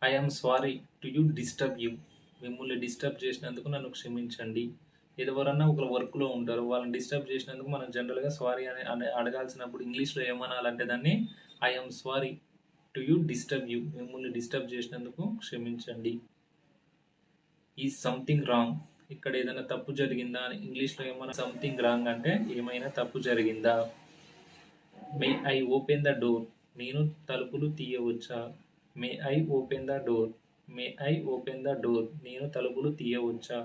I am sorry to you disturb you. మిమ్మల్ని disturb చేసినందుకు నన్ను క్షమించండి. ఎవరన్నా ఒకరు వర్క్‌లో ఉంటారు. వాళ్ళని డిస్టర్బ్ చేసినందుకు మనం జనరల్‌గా సారీ అని అడగాల్సినప్పుడు ఇంగ్లీష్‌లో ఏమనాలంటే దాన్ని I am sorry to you disturb you. మిమ్మల్ని డిస్టర్బ్ చేసినందుకు క్షమించండి. Is something wrong. ఇక్కడ ఏదైనా తప్పు జరిగిందా అని ఇంగ్లీష్‌లో ఏమన్నా సంథింగ్ రాంగ్ అంటే ఏమైనా తప్పు జరిగిందా? May I open the door. నేను తలుపులు తీయవచ్చా? May I open the door. May I open the door. నేను తలుపులు తీయవచ్చా?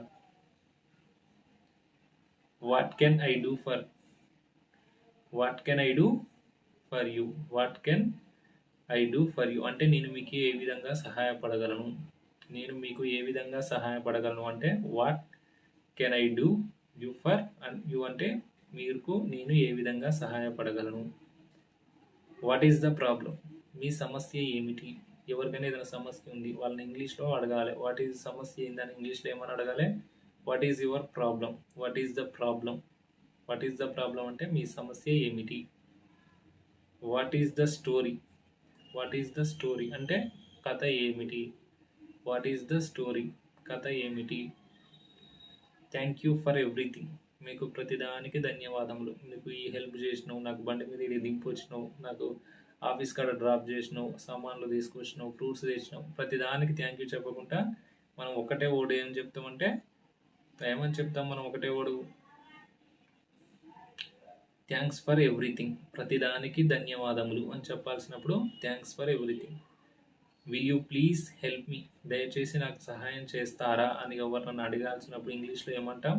What can I do for what can I do for you. What can I do for you అంటే నేను మీకు ఏ విధంగా సహాయపడగలను. నేను మీకు ఏ విధంగా సహాయపడగలను అంటే what can I do you for you అంటే మీకు నేను ఏ విధంగా సహాయపడగలను. What is the problem. మీ సమస్య ఏమిటి. ఎవరికైనా ఏదైనా సమస్య ఉంది వాళ్ళని ఇంగ్లీష్లో అడగాలి. వాట్ ఈజ్ సమస్య ఏందని ఇంగ్లీష్లో ఏమని అడగాలి. What is your problem. What is the problem. What is the problem అంటే మీ సమస్య ఏమిటి. What is the story. What is the story అంటే కథ ఏమిటి. వాట్ ఈజ్ ద స్టోరీ కథ ఏమిటి. Thank you for everything. మీకు ప్రతిదానికి ధన్యవాదములు. మీకు ఈ హెల్ప్ చేసినావు, నాకు బండి మీద ఇది దింపొచ్చినావు, నాకు ఆఫీస్ కాడ డ్రాప్ చేసినావు, సామాన్లు తీసుకొచ్చినావు, ఫ్రూట్స్ తెచ్చినావు, ప్రతిదానికి థ్యాంక్ యూ చెప్పకుండా మనం ఒకటే వర్డ్ ఏం చెప్తామంటే ఏమని చెప్తాం మనం ఒకటే వర్డ్ థ్యాంక్స్ ఫర్ ఎవ్రీథింగ్. ప్రతిదానికి ధన్యవాదములు అని చెప్పాల్సినప్పుడు thanks for everything. Will you please help me. దయచేసి నాకు సహాయం చేస్తారా అని ఎవరినైనా అడగాల్సినప్పుడు ఇంగ్లీష్లో ఏమంటాం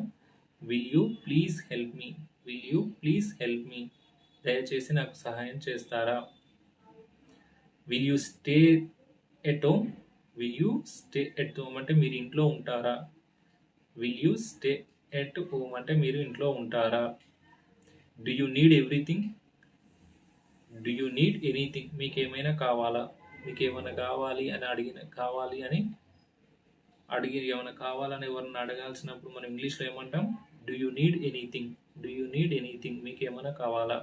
will you please help me. Will you please help me. దయచేసి నాకు సహాయం చేస్తారా. Will you stay at home. Will you stay at home అంటే మీరు ఇంట్లో ఉంటారా. Will you stay at home అంటే మీరు ఇంట్లో ఉంటారా. Do you need everything. Do you need anything. మీకు ఏమైనా కావాలా. మీకు ఏమైనా కావాలి అని ఏమైనా కావాలని ఎవరిని అడగాల్సినప్పుడు మనం ఇంగ్లీష్లో ఏమంటాం do you need anything. Do you need anything మీకు ఏమైనా కావాలా.